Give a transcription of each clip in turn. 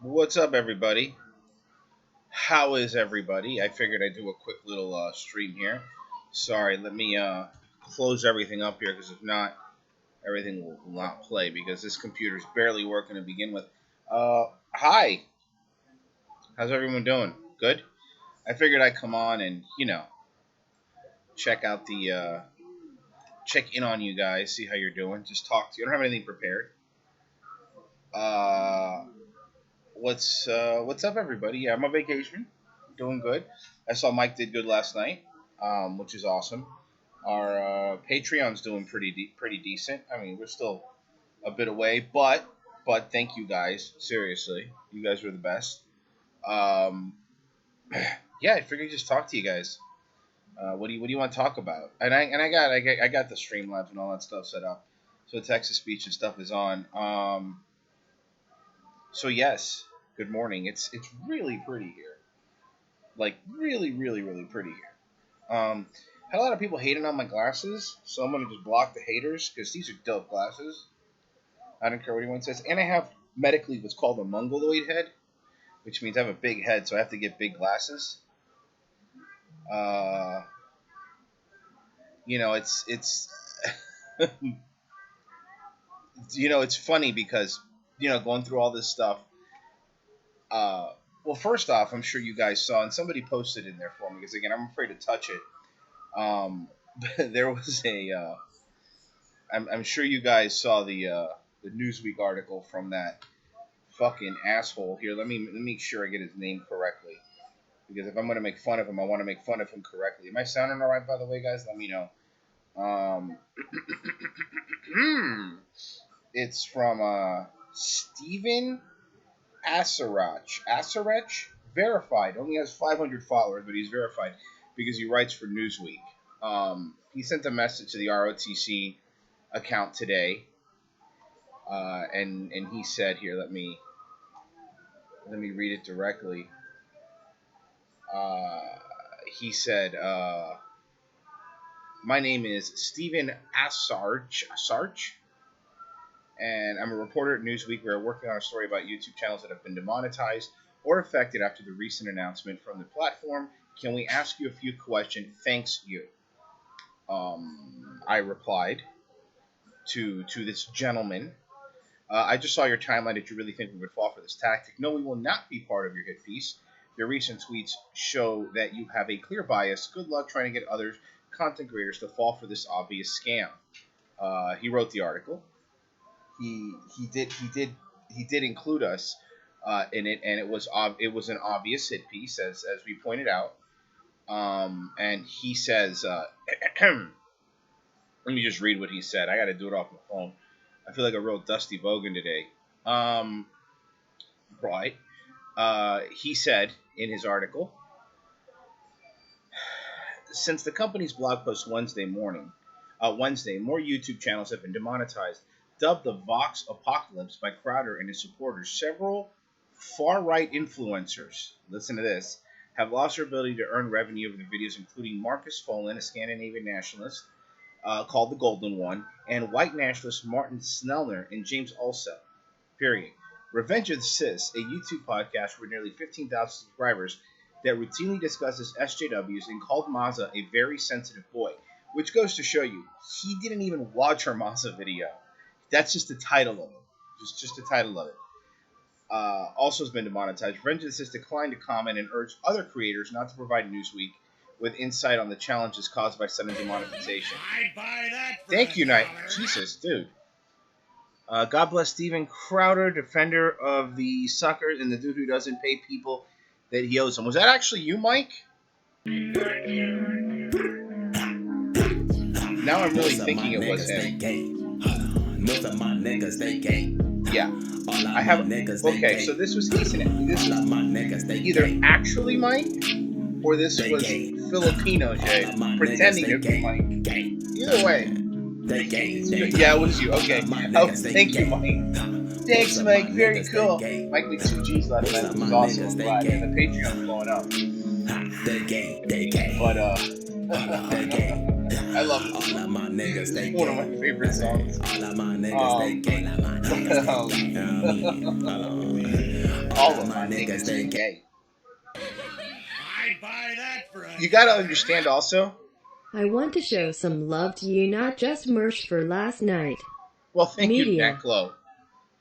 What's up, everybody? How is everybody? I figured I'd do a quick little stream here. Sorry, let me close everything up here because if not, everything will not play because this computer's barely working to begin with. Hi. How's everyone doing? Good? I figured I'd come on and, check out check in on you guys, see how you're doing, just talk to you. I don't have anything prepared. Uh, what's up, everybody? Yeah, I'm on vacation, doing good. I saw Mike did good last night, which is awesome. Our Patreon's doing pretty decent. I mean, we're still a bit away, but thank you guys. Seriously, you guys were the best. Um, yeah, I figured just talk to you guys. What do you want to talk about? And I got the Streamlabs and all that stuff set up, so text to speech and stuff is on. So yes, good morning. It's really pretty here. Like really pretty here. Had a lot of people hating on my glasses, so I'm gonna just block the haters because these are dope glasses. I don't care what anyone says. And I have medically what's called a mongoloid head, which means I have a big head, so I have to get big glasses. Uh, it's it's funny because going through all this stuff. Well, first off, I'm sure you guys saw, and somebody posted in there for me because again, I'm afraid to touch it. There was I'm sure you guys saw the Newsweek article from that fucking asshole here. Let me make sure I get his name correctly, because if I'm gonna make fun of him, I want to make fun of him correctly. Am I sounding all right, by the way, guys? Let me know. It's from Stephen Asarach, verified. Only has 500 followers, but he's verified because he writes for Newsweek. He sent a message to the ROTC account today, and he said here. Let me read it directly. He said, "My name is Stephen Asarch, and I'm a reporter at Newsweek. We're working on a story about YouTube channels that have been demonetized or affected after the recent announcement from the platform. Can we ask you a few questions? Thanks, you." I replied to this gentleman. I just saw your timeline. Did you really think we would fall for this tactic? No, we will not be part of your hit piece. Your recent tweets show that you have a clear bias. Good luck trying to get other content creators to fall for this obvious scam. He wrote the article. He did include us in it, and it was an obvious hit piece as we pointed out. And he says, let me just read what he said. I got to do it off my phone. I feel like a real Dusty Bogan today. Right. He said in his article, since the company's blog post Wednesday, more YouTube channels have been demonetized. Dubbed the Vox Apocalypse by Crowder and his supporters, several far-right influencers, listen to this, have lost their ability to earn revenue over the videos, including Marcus Folan, a Scandinavian nationalist, called the Golden One, and white nationalist Martin Snellner and James Alsep. Period. Revenge of the Cis, a YouTube podcast with nearly 15,000 subscribers that routinely discusses SJWs and called Maza a very sensitive boy, which goes to show you, he didn't even watch our Maza video. That's just the title of it. Just the title of it. Also has been demonetized. Revenge of the Cis declined to comment and urged other creators not to provide Newsweek with insight on the challenges caused by sudden demonetization. Thank you, Knight. Jesus, dude. God bless Steven Crowder, defender of the suckers and the dude who doesn't pay people that he owes them. Was that actually you, Mike? Now I'm really thinking it was him. Most of my niggas, they gay. Yeah. I have. Okay, so this was decent. This was either actually Mike or this was Filipino Jay pretending to be Mike. Either way. Yeah, it was you. Okay. Oh, thank you, Mike. Thanks, Mike. Very cool. Mike made 2 G's last night, which was awesome. I'm glad. And the Patreon's blowing up. But, I love it. It's one of my favorite songs. All of my niggas, they gay. I'd buy that for a You gotta understand also. I want to show some love to you, not just merch for last night. Well, thank you, Media. Nat Glow.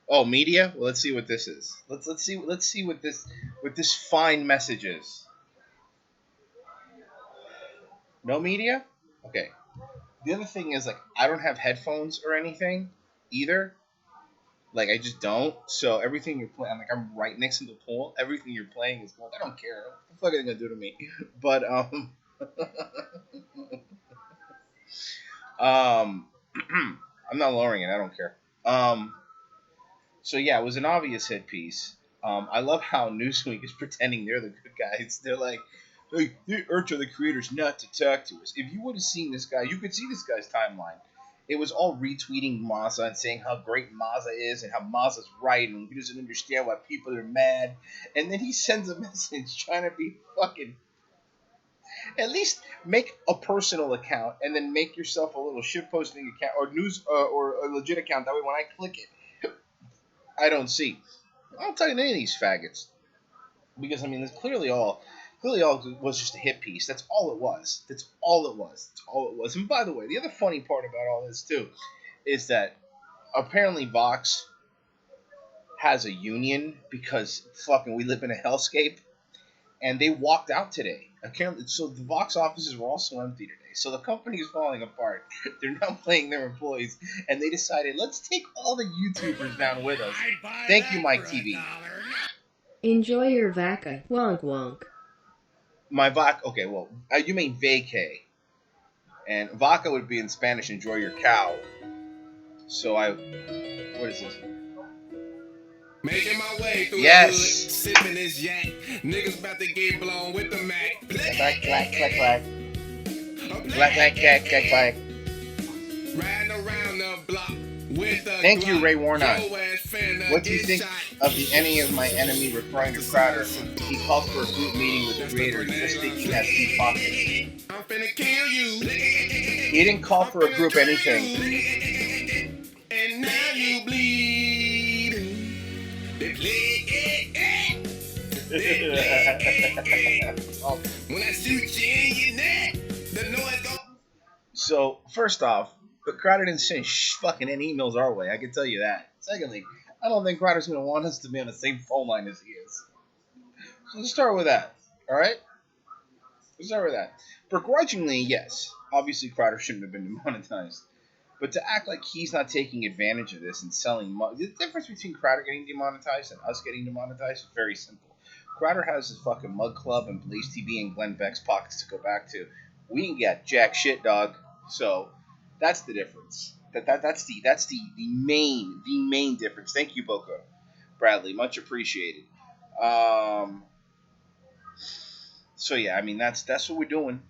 Oh, media. Well, let's see what this is. Let's see what this fine message is. No media. Okay. The other thing is like I don't have headphones or anything either. Like I just don't. So everything you're playing, I'm right next to the pool. Everything you're playing is gold. I don't care. What the fuck are they gonna do to me? But um, I'm not lowering it. I don't care. So yeah, it was an obvious hit piece. I love how Newsweek is pretending they're the good guys. They're like, hey, the Urch are the creators not to talk to us. If you would have seen this guy, you could see this guy's timeline. It was all retweeting Maza and saying how great Maza is and how Maza's right and he doesn't understand why people are mad. And then he sends a message trying to be fucking. At least make a personal account and then make yourself a little shitposting account or news or a legit account. That way, when I click it, I don't see. I don't tell you any of these faggots because I mean, it's clearly all was just a hit piece. That's all it was. That's all it was. That's all it was. And by the way, the other funny part about all this too is that apparently Vox has a union because fucking we live in a hellscape, and they walked out today. So the Vox offices were also empty today. So the company is falling apart. They're not paying their employees, and they decided let's take all the YouTubers down with us. Thank you, Mike TV. Enjoy your vaca. Wonk wonk. My vaca. Okay, well, you mean vacay, and vaca would be in Spanish. Enjoy your cow. So what is this? Making my way through Yes. the hood, sipping this yak. Niggas about to get blown with the Mac. Clack, clack, clack, clack. Clack, clack, clack, clack, clack. Riding around the block with a Thank you, Glock. Ray Warnock. Your ass finna What do you get think shot. of the any of my enemy referring to Crowder? He called for a group meeting with the creators, just thinking he has deep pockets. I'm finna kill you. He didn't call for a group anything. And now you bleed. They bleed. When I shoot you in your neck, the noise go. So, first off, but Crowder didn't send fucking any emails our way. I can tell you that. Secondly, I don't think Crowder's going to want us to be on the same phone line as he is. So let's start with that. All right? Let's start with that. Begrudgingly, yes. Obviously, Crowder shouldn't have been demonetized. But to act like he's not taking advantage of this and selling the difference between Crowder getting demonetized and us getting demonetized is very simple. Crowder has his fucking Mug Club and Blaze TV and Glenn Beck's pockets to go back to. We can get jack shit, dog. So that's the difference. That's the main difference. Thank you, Boca Bradley, much appreciated. So yeah, I mean that's what we're doing.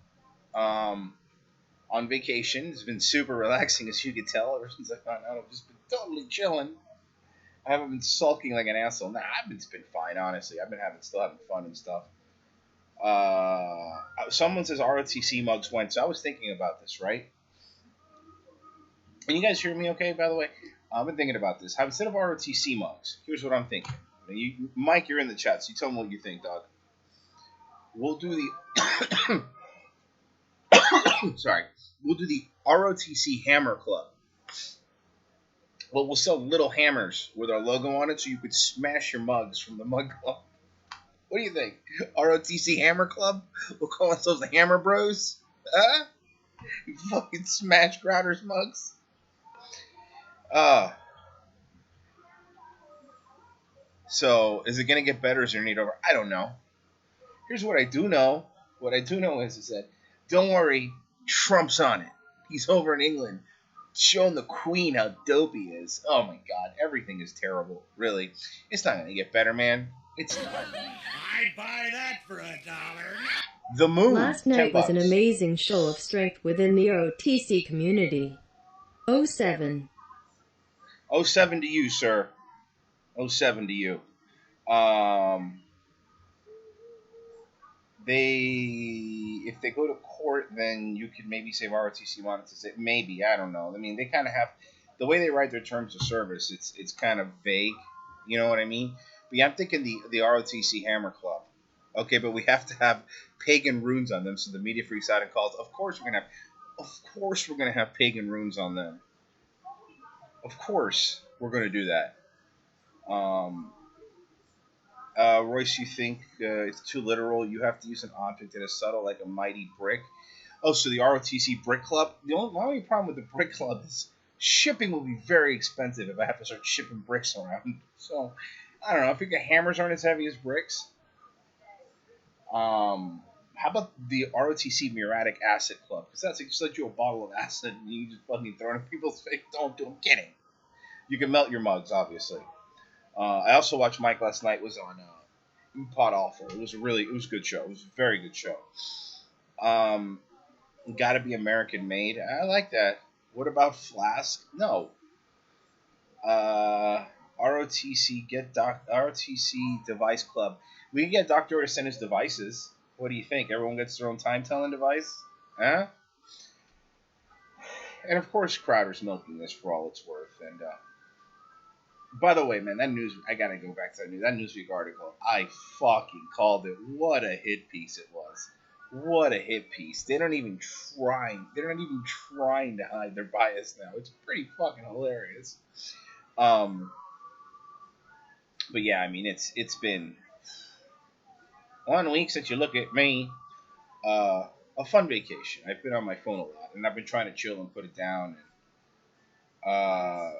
On vacation, it's been super relaxing, as you can tell. Ever since I found out, I've just been totally chilling. I haven't been sulking like an asshole. Nah, it's been fine, honestly. I've been still having fun and stuff. Someone says ROTC mugs went, so I was thinking about this, right? And you guys hear me okay, by the way? I've been thinking about this. Instead of ROTC mugs, here's what I'm thinking. Mike, you're in the chat, so you tell me what you think, dog. We'll do the... Sorry. We'll do the ROTC Hammer Club. Well, we'll sell little hammers with our logo on it so you could smash your mugs from the mug club. What do you think? ROTC Hammer Club? We'll call ourselves the Hammer Bros? Huh? You fucking smash Crowder's mugs? So, is it going to get better or is there need over? I don't know. Here's what I do know. What I do know is that, don't worry, Trump's on it. He's over in England, showing the Queen how dope he is. Oh my God, everything is terrible. Really, it's not gonna get better, man. It's not. I'd buy that for $1. The Moon. Last night was an amazing show of strength within the ROTC community. 07. 07 to you, sir. 07 to you. If they go to court, then you could maybe save ROTC monetization. Maybe, I don't know. I mean, they kind of have the way they write their terms of service. It's kind of vague. You know what I mean? But yeah, I'm thinking the ROTC Hammer Club. Okay, but we have to have pagan runes on them, so the media freaks out and calls. Of course we're gonna have pagan runes on them. Of course we're gonna do that. Um, Royce, you think it's too literal? You have to use an object that is subtle, like a mighty brick. Oh, so the ROTC Brick Club. My only problem with the Brick Club is shipping will be very expensive if I have to start shipping bricks around. So I don't know. I think the hammers aren't as heavy as bricks. How about the ROTC Muriatic Acid Club? Because that's like just let you a bottle of acid and you just fucking throw it in people's face. Don't do. I'm kidding. You can melt your mugs, obviously. I also watched Mike last night. Was on Pod Awful. It was a good show. It was a very good show. Gotta be American made. I like that. What about Flask? No. ROTC ROTC Device Club. We can get Doctor to send his devices. What do you think? Everyone gets their own time telling device? Huh? And of course Crowder's milking this for all it's worth. And by the way, man, I gotta go back to that Newsweek article. I fucking called it. What a hit piece it was. What a hit piece. They're not even trying to hide their bias now. It's pretty fucking hilarious. But yeah, I mean it's been 1 week since you look at me. A fun vacation. I've been on my phone a lot and I've been trying to chill and put it down and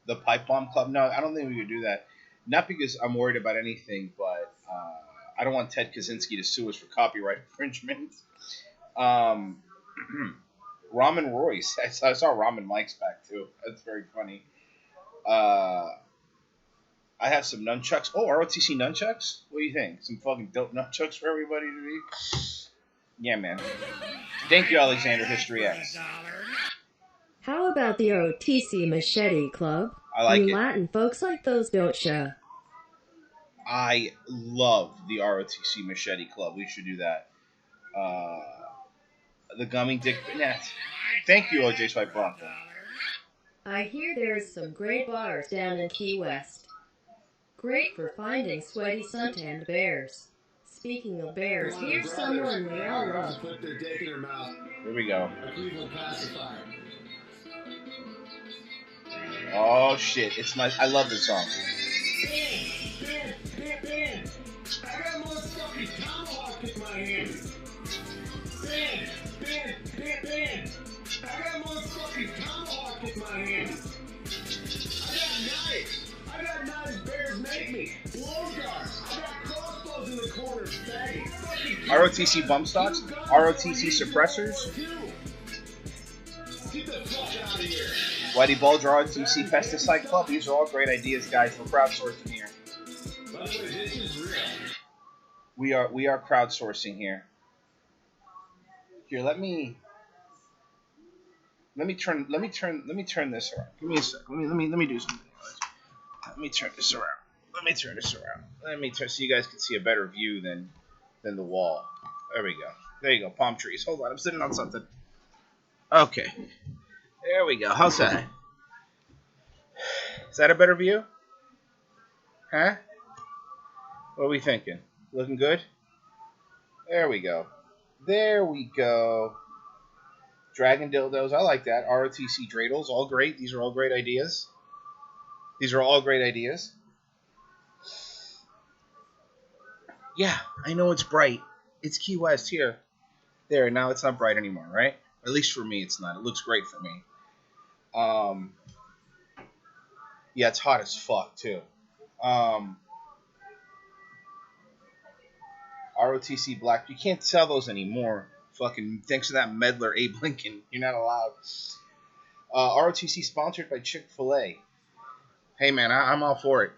the pipe bomb club. No, I don't think we could do that. Not because I'm worried about anything, but I don't want Ted Kaczynski to sue us for copyright infringement. Ramen Royce. I saw Ramen Mike's back too. That's very funny. I have some nunchucks. Oh, ROTC nunchucks? What do you think? Some fucking dope nunchucks for everybody to be? Yeah, man. Thank you, Alexander History X. How about the ROTC Machete Club? I like it. Latin folks like those, don't ya? I love the ROTC Machete Club. We should do that. The Gummy Dick... Nah. Thank you, OJ Swipe Bronco. I hear there's some great bars down in Key West. Great for finding sweaty suntanned bears. Speaking of bears, here's someone we all love. Put their dick in her mouth. Here we go. A Cleveland pacifier. Oh shit! I love this song. Ben, I got a motherfucking tomahawk in my hand. Ben, I got a motherfucking tomahawk in my hand. I got knives bears make me. Blowguards. I got crossbows in the corner. ROTC bump stocks. ROTC suppressors. Get the fuck out of here. Whitey Bulger ROTC pesticide club. These are all great ideas, guys. We're crowdsourcing here. By the way, this is real. We are crowdsourcing here. Here, let me turn this around. Give me a sec. Let me do something. Let me turn this around. So you guys can see a better view than the wall. There we go. There you go. Palm trees. Hold on. I'm sitting on something. Okay. There we go. How's that? Is that a better view? Huh? What are we thinking? Looking good? There we go. Dragon dildos. I like that. ROTC dreidels. All great. These are all great ideas. Yeah, I know it's bright. It's Key West here. There, now it's not bright anymore, right? At least for me, it's not. It looks great for me. Yeah, it's hot as fuck, too. ROTC Black. You can't sell those anymore. Fucking thanks to that meddler Abe Lincoln. You're not allowed. ROTC sponsored by Chick-fil-A. Hey, man, I'm all for it.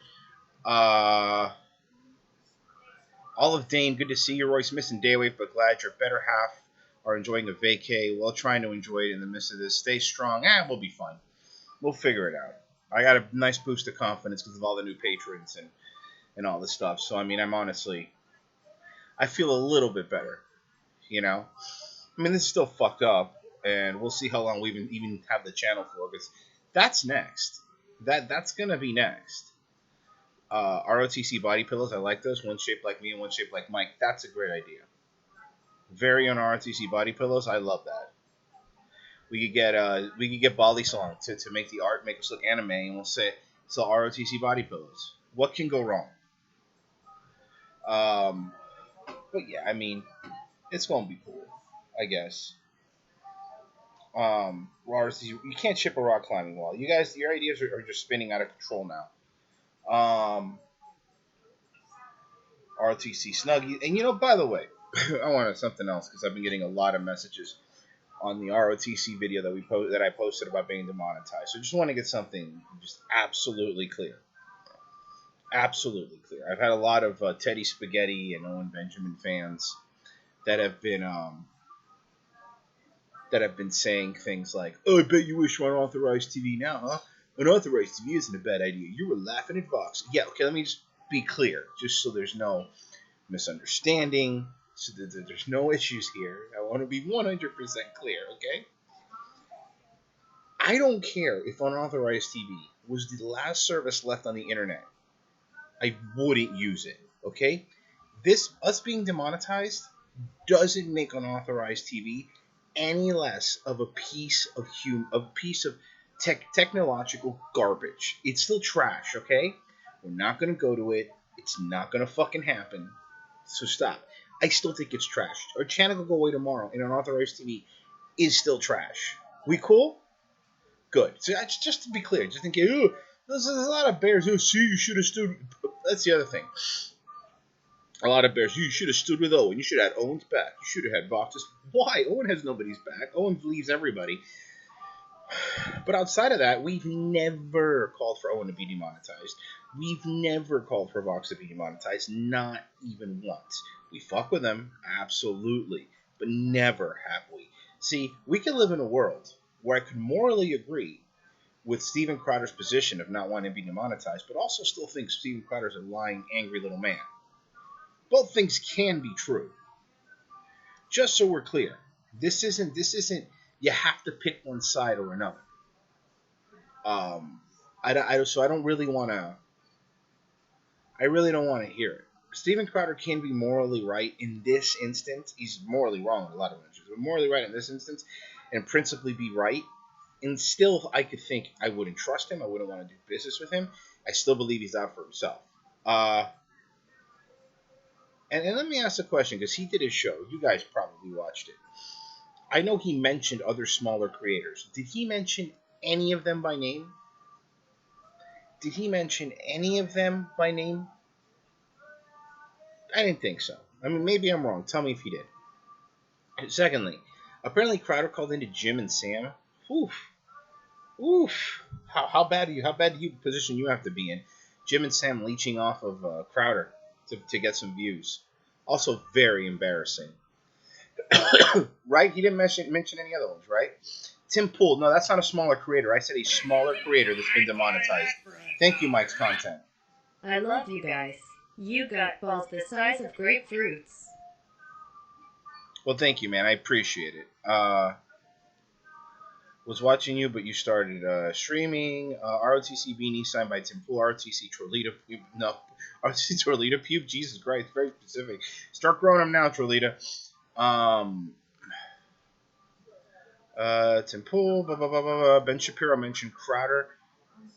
Olive Dane, good to see you. Royce, missing day away, but glad your better half are enjoying a vacay while trying to enjoy it in the midst of this. Stay strong. We'll be fine. We'll figure it out. I got a nice boost of confidence because of all the new patrons and all this stuff. So, I mean, I feel a little bit better, you know? I mean, this is still fucked up, and we'll see how long we even have the channel for, because that's next. That's going to be next. ROTC body pillows, I like those. One shaped like me and one shaped like Mike. That's a great idea. Very on ROTC body pillows. I love that. We could get Bali Song to make the art, make us look anime, and we'll say so ROTC body pillows. What can go wrong? Um, but yeah, I mean, it's gonna be cool, I guess. ROTC, you can't ship a rock climbing wall. You guys, your ideas are just spinning out of control now. ROTC Snuggie, and by the way, I wanted something else because I've been getting a lot of messages on the ROTC video that I posted about being demonetized. So I just want to get something just absolutely clear. Absolutely clear. I've had a lot of Teddy Spaghetti and Owen Benjamin fans that have been saying things like, "Oh, I bet you wish you were on authorized TV now, huh? Unauthorized TV isn't a bad idea. You were laughing at Vox." Yeah, okay. Let me just be clear, just so there's no misunderstanding, so that there's no issues here. I want to be 100% clear, okay? I don't care if unauthorized TV was the last service left on the internet. I wouldn't use it, okay? Us being demonetized doesn't make unauthorized TV any less of a piece of technological garbage. It's still trash, okay? We're not gonna go to it. It's not gonna fucking happen. So stop. I still think it's trash. Our channel will go away tomorrow, and unauthorized TV is still trash. We cool? Good. So just to be clear, just in case, there's a lot of bears. Oh, see, you should have stood. That's the other thing. A lot of bears. You should have stood with Owen. You should have had Owen's back. You should have had Vox's. Why? Owen has nobody's back. Owen believes everybody. But outside of that, we've never called for Owen to be demonetized. We've never called for Vox to be demonetized. Not even once. We fuck with them, absolutely. But never have we. See, we can live in a world where I could morally agree with Steven Crowder's position of not wanting to be demonetized, but also still think Steven Crowder's a lying, angry little man. Both things can be true. Just so we're clear, this isn't. You have to pick one side or another. So I don't really want to. I really don't want to hear it. Steven Crowder can be morally right in this instance. He's morally wrong in a lot of instances, but morally right in this instance, and principally be right. And still, I could think I wouldn't trust him. I wouldn't want to do business with him. I still believe he's out for himself. And let me ask a question, because he did his show. You guys probably watched it. I know he mentioned other smaller creators. Did he mention any of them by name? Did he mention any of them by name? I didn't think so. I mean, maybe I'm wrong. Tell me if he did. Secondly, apparently Crowder called into Jim and Sam. Oof. How bad do you position you have to be in? Jim and Sam leeching off of Crowder to get some views. Also very embarrassing. Right? He didn't mention any other ones, right? Tim Pool. No, that's not a smaller creator. I said a smaller creator that's been demonetized. Thank you, Mike's Content. I love you guys. You got balls the size of grapefruits. Well, thank you, man. I appreciate it. Was watching you, but you started streaming. ROTC beanie signed by Tim Pool. ROTC Trolita. No, ROTC Trolita pube. Jesus Christ, very specific. Start growing them now, Trolita. Tim Pool. Blah, blah, blah, blah, blah. Ben Shapiro mentioned Crowder.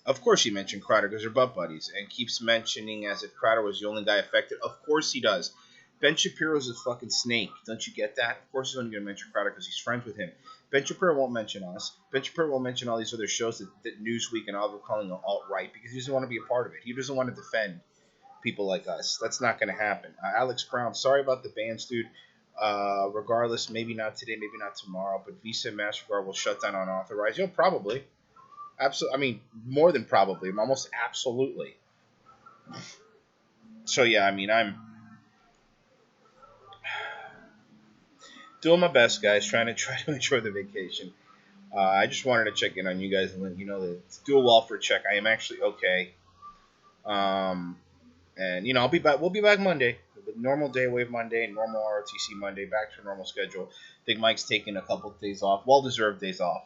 Of course he mentioned Crowder because they're butt buddies, and keeps mentioning as if Crowder was the only guy affected. Of course he does. Ben Shapiro's a fucking snake. Don't you get that? Of course he's only going to mention Crowder because he's friends with him. Ben Shapiro won't mention us. Ben Shapiro won't mention all these other shows that Newsweek and all they're calling alt-right because he doesn't want to be a part of it. He doesn't want to defend people like us. That's not going to happen. Alex Brown, sorry about the bans, dude. Regardless, maybe not today, maybe not tomorrow, but Visa and MasterCard will shut down unauthorized. Probably. Absolutely. I mean, more than probably. Almost absolutely. So, yeah, I mean, I'm doing my best, guys. Trying to enjoy the vacation. I just wanted to check in on you guys and let you know that do a welfare check. I am actually okay. And I'll be back. We'll be back Monday. Normal day wave Monday, normal ROTC Monday, back to a normal schedule. I think Mike's taking a couple of days off, well-deserved days off.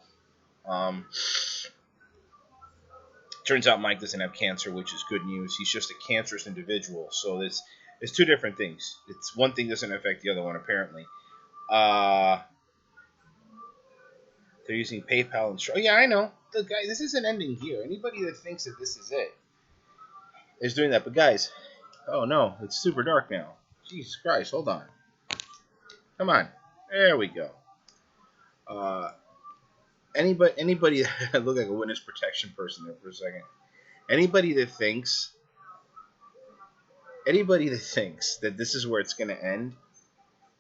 Turns out Mike doesn't have cancer, which is good news. He's just a cancerous individual. So it's two different things. It's one thing doesn't affect the other one, apparently. They're using PayPal and yeah, I know. The guy, this isn't ending here. Anybody that thinks that this is it is doing that. But guys, oh no, it's super dark now. Jesus Christ, hold on. Come on, there we go. Anybody I look like a witness protection person there for a second. Anybody that thinks that this is where it's gonna end,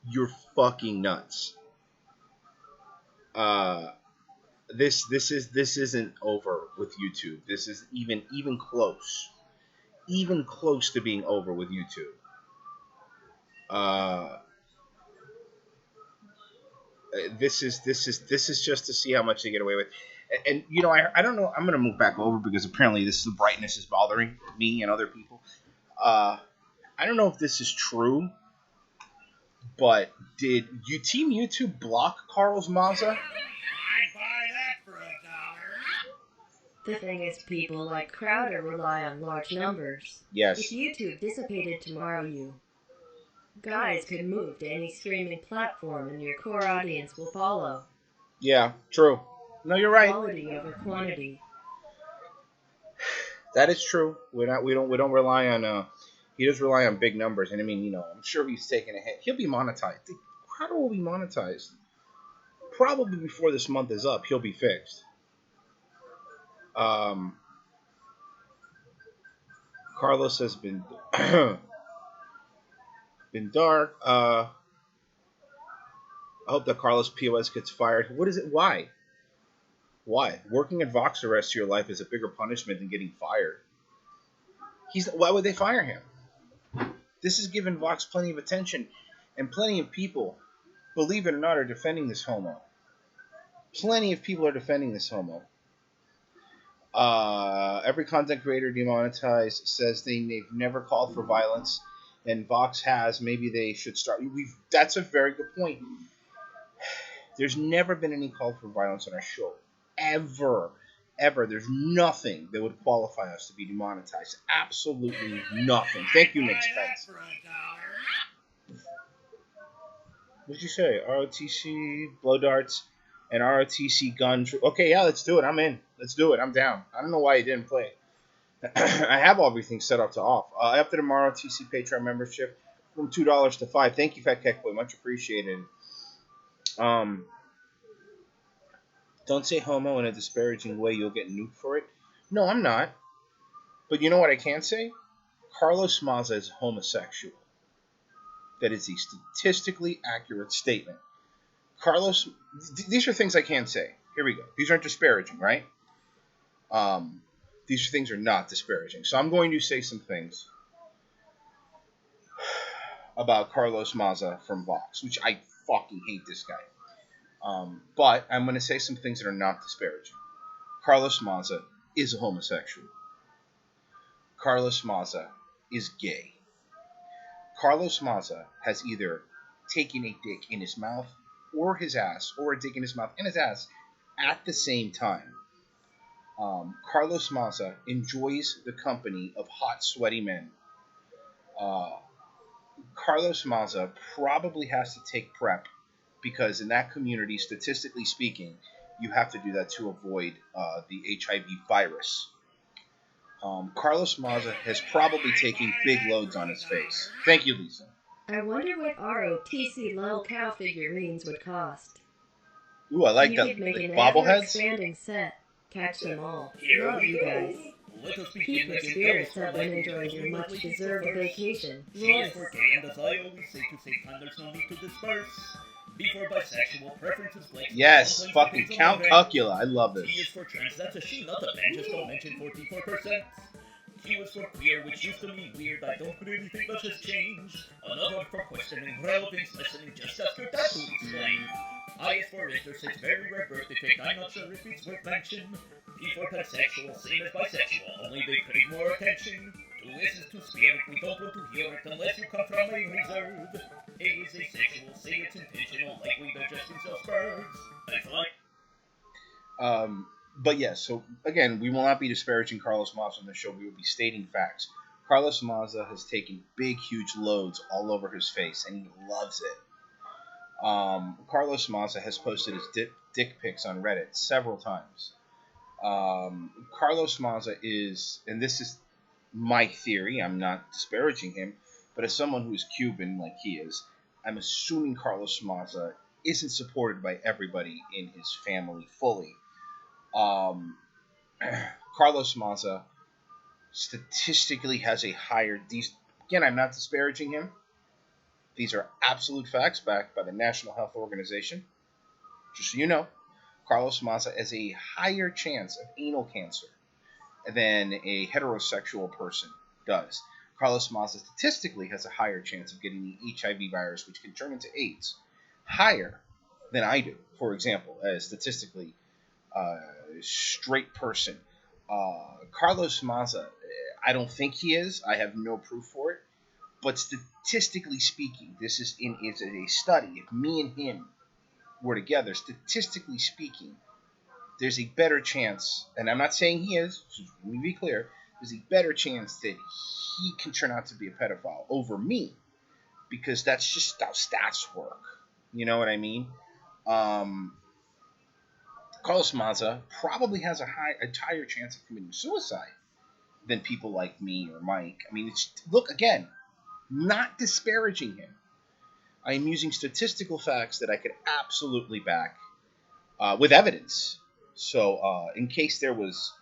you're fucking nuts. This isn't over with YouTube. This is even close to being over with YouTube. This is just to see how much they get away with. And you know, I don't know. I'm gonna move back over because apparently the brightness is bothering me and other people. I don't know if this is true, but did Team YouTube block Carlos Maza? The thing is, people like Crowder rely on large numbers. Yes. If YouTube dissipated tomorrow, you guys could move to any streaming platform and your core audience will follow. Yeah, true. No, you're right. Quality over quantity. That is true. We don't rely on he does rely on big numbers, and I mean, you know, I'm sure he's taking a hit. He'll be monetized. Crowder will be monetized. Probably before this month is up, he'll be fixed. Carlos has been dark. I hope that Carlos POS gets fired. What is it? Why? Working at Vox the rest of your life is a bigger punishment than getting fired. Why would they fire him? This has given Vox plenty of attention, and plenty of people, believe it or not, are defending this homo. Plenty of people are defending this homo. Every content creator demonetized says they've never called for violence, and Vox has. Maybe they should start. That's a very good point. There's never been any call for violence on our show. Ever. There's nothing that would qualify us to be demonetized. Absolutely nothing. Thank you, Nick Spence. What did you say? ROTC, blow darts, and ROTC guns. Okay, yeah, let's do it. I'm in. Let's do it. I'm down. I don't know why you didn't play. I have everything set up to off. After the ROTC Patreon membership, from $2 to $5. Thank you, Fat Keckboy. Much appreciated. Don't say homo in a disparaging way. You'll get nuked for it. No, I'm not. But you know what I can say? Carlos Maza is homosexual. That is a statistically accurate statement. Carlos, these are things I can say. Here we go. These aren't disparaging, right? These things are not disparaging. So I'm going to say some things about Carlos Maza from Vox, which I fucking hate this guy. But I'm going to say some things that are not disparaging. Carlos Maza is a homosexual. Carlos Maza is gay. Carlos Maza has either taken a dick in his mouth or his ass, or a dick in his mouth and his ass at the same time. Carlos Maza enjoys the company of hot, sweaty men. Carlos Maza probably has to take PrEP because in that community, statistically speaking, you have to do that to avoid the HIV virus. Carlos Maza has probably taken big loads on his face. Thank you, Lisa. I wonder what ROTC lol cow figurines would cost. Ooh, I like you that. Could make Like an bobbleheads? expanding set. Catch them all. Love you guys. Keep the spirits up and enjoy your much-deserved vacation. Cheers for gay, and as I always say to save time, there's no need to disperse. Before bisexual preferences flex. Yes, fucking Count Cuckula. I love this. T is for trans, that's a she, not a man, just don't mention 44%. Q is for queer, which used to mean weird, I don't really think that has changed. Another for questioning, relevance, listening, just ask your dad to explain. I is for intersex, very rare birth defect, I'm not sure if it's worth mention. P for pansexual, same as bisexual, only they crave more attention. 2 is to spirit, we don't want to hear it unless you come from a reserve. A is asexual, say it's intentional, like we digest themselves birds. That's like. But yes, so again, we will not be disparaging Carlos Maza on the show. We will be stating facts. Carlos Maza has taken big, huge loads all over his face, and he loves it. Carlos Maza has posted his dick pics on Reddit several times. Carlos Maza is, and this is my theory, I'm not disparaging him, but as someone who is Cuban like he is, I'm assuming Carlos Maza isn't supported by everybody in his family fully. Um, Carlos Maza statistically has a higher. Again, I'm not disparaging him. These are absolute facts backed by the National Health Organization. Just so you know, Carlos Maza has a higher chance of anal cancer than a heterosexual person does. Carlos Maza statistically has a higher chance of getting the HIV virus, which can turn into AIDS, higher than I do, for example, as statistically straight person. Carlos Maza, I don't think he is. I have no proof for it. But statistically speaking, this is a study. If me and him were together, statistically speaking, there's a better chance, and I'm not saying he is, so let me be clear, there's a better chance that he can turn out to be a pedophile over me, because that's just how stats work. You know what I mean? Carlos Maza probably has a higher chance of committing suicide than people like me or Mike. I mean, look, again, not disparaging him. I am using statistical facts that I could absolutely back with evidence. So, in case there was,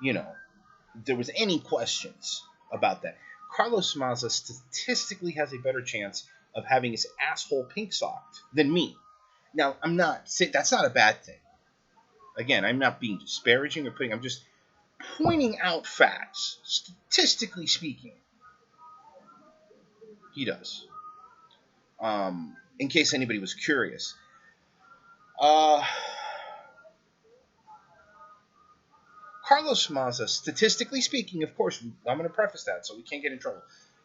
there was any questions about that, Carlos Maza statistically has a better chance of having his asshole pink socked than me. Now, I'm not saying that's not a bad thing. Again, I'm not being disparaging or I'm just pointing out facts. Statistically speaking, he does. In case anybody was curious. Carlos Maza, statistically speaking, of course, I'm going to preface that so we can't get in trouble,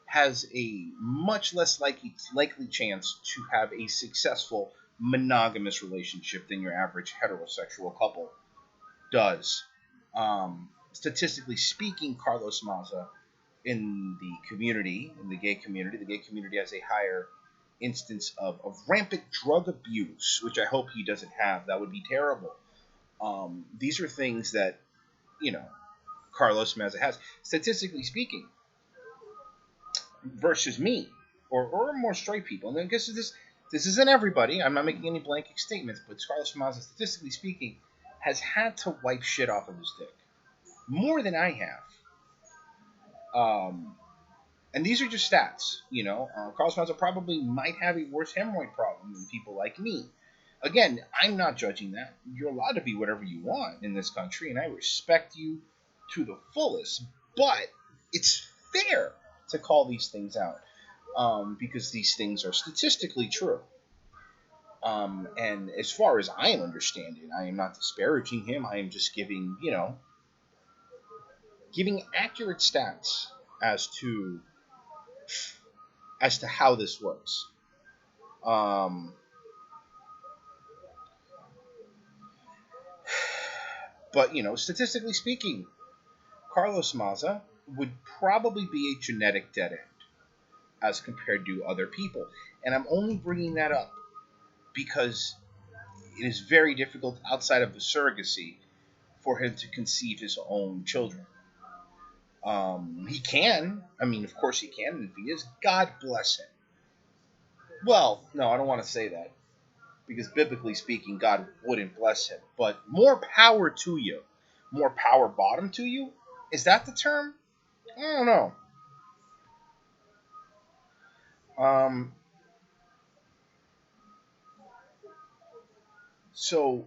has a much less likely chance to have a successful monogamous relationship than your average heterosexual couple does. Statistically speaking, Carlos Maza, in the gay community has a higher instance of rampant drug abuse, which I hope he doesn't have. That would be terrible. These are things that, Carlos Maza has. Statistically speaking, versus me, or more straight people. And then I guess this isn't everybody. I'm not making any blanket statements, but Carlos Maza, statistically speaking, has had to wipe shit off of his dick. More than I have. And these are just stats, Carlos Maza probably might have a worse hemorrhoid problem than people like me. Again, I'm not judging that. You're allowed to be whatever you want in this country, and I respect you to the fullest. But it's fair to call these things out because these things are statistically true. And as far as I am understanding, I am not disparaging him. I am just giving accurate stats as to how this works. But, statistically speaking, Carlos Maza would probably be a genetic dead end as compared to other people. And I'm only bringing that up because it is very difficult outside of the surrogacy for him to conceive his own children. He can. I mean, of course he can. And if he is, God bless him. Well, no, I don't want to say that. Because biblically speaking, God wouldn't bless him. But more power to you. More power bottom to you? Is that the term? I don't know. So,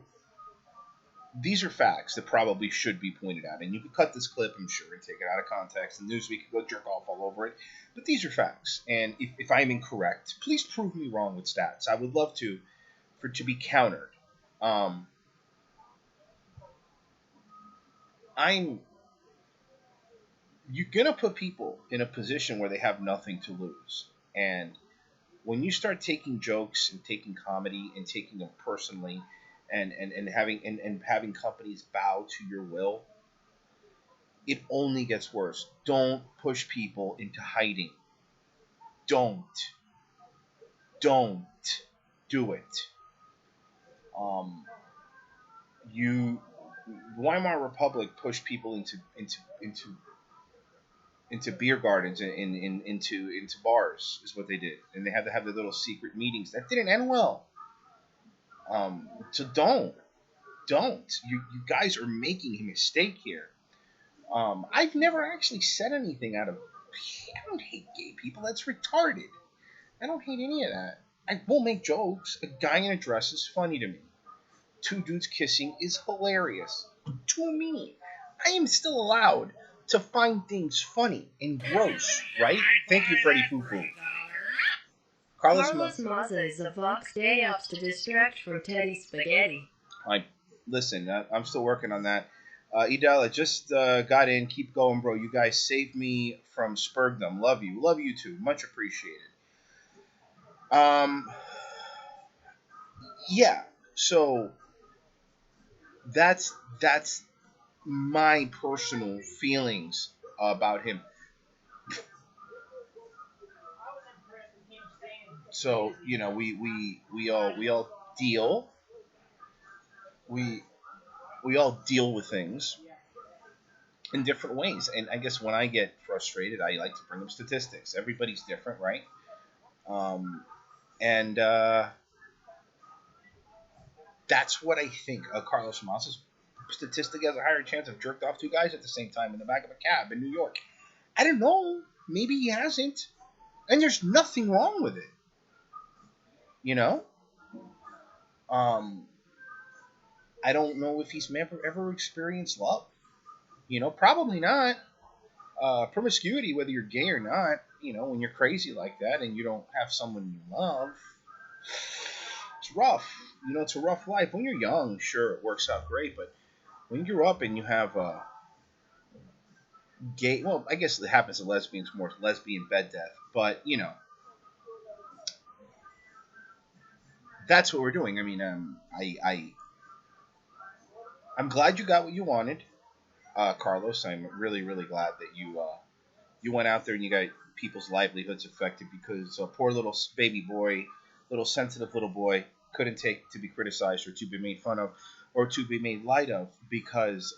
these are facts that probably should be pointed out. And you could cut this clip, I'm sure, and take it out of context. And Newsweek could go jerk off all over it. But these are facts. And if I'm incorrect, please prove me wrong with stats. I would love to be countered. You're going to put people in a position where they have nothing to lose. And when you start taking jokes and taking comedy and taking them personally and having companies bow to your will, it only gets worse. Don't push people into hiding. Don't don't do it. Um, you Weimar Republic pushed people into beer gardens and into bars is what they did, and they had to have their little secret meetings that didn't end well. So don't you guys are making a mistake here. I've never actually said anything out of. I don't hate gay people. That's retarded. I don't hate any of that. I will make jokes. A guy in a dress is funny to me. Two dudes kissing is hilarious. To me, I am still allowed to find things funny and gross, right? Thank you, Freddy Foo Foo. Carlos Maza is a Vox Day Ops to distract from Teddy Spaghetti. Listen, I'm still working on that. Edel, I just got in. Keep going, bro. You guys saved me from Spurgdom. Love you. Love you too. Much appreciated. Yeah. So that's my personal feelings about him. So we all deal we we all deal with things in different ways, and I guess when I get frustrated, I like to bring up statistics. Everybody's different, right? And that's what I think. Carlos Masa's statistic has a higher chance of jerked off two guys at the same time in the back of a cab in New York. I don't know. Maybe he hasn't, and there's nothing wrong with it. You know. I don't know if he's ever experienced love. Probably not. Promiscuity, whether you're gay or not, when you're crazy like that and you don't have someone you love, it's rough. It's a rough life. When you're young, sure, it works out great, but when you grow up and you have gay, well, I guess it happens to lesbians more, lesbian bed death, but that's what we're doing. I mean, I'm glad you got what you wanted, Carlos. I'm really, really glad that you went out there and you got people's livelihoods affected because a poor little baby boy, little sensitive little boy, couldn't take to be criticized or to be made fun of or to be made light of because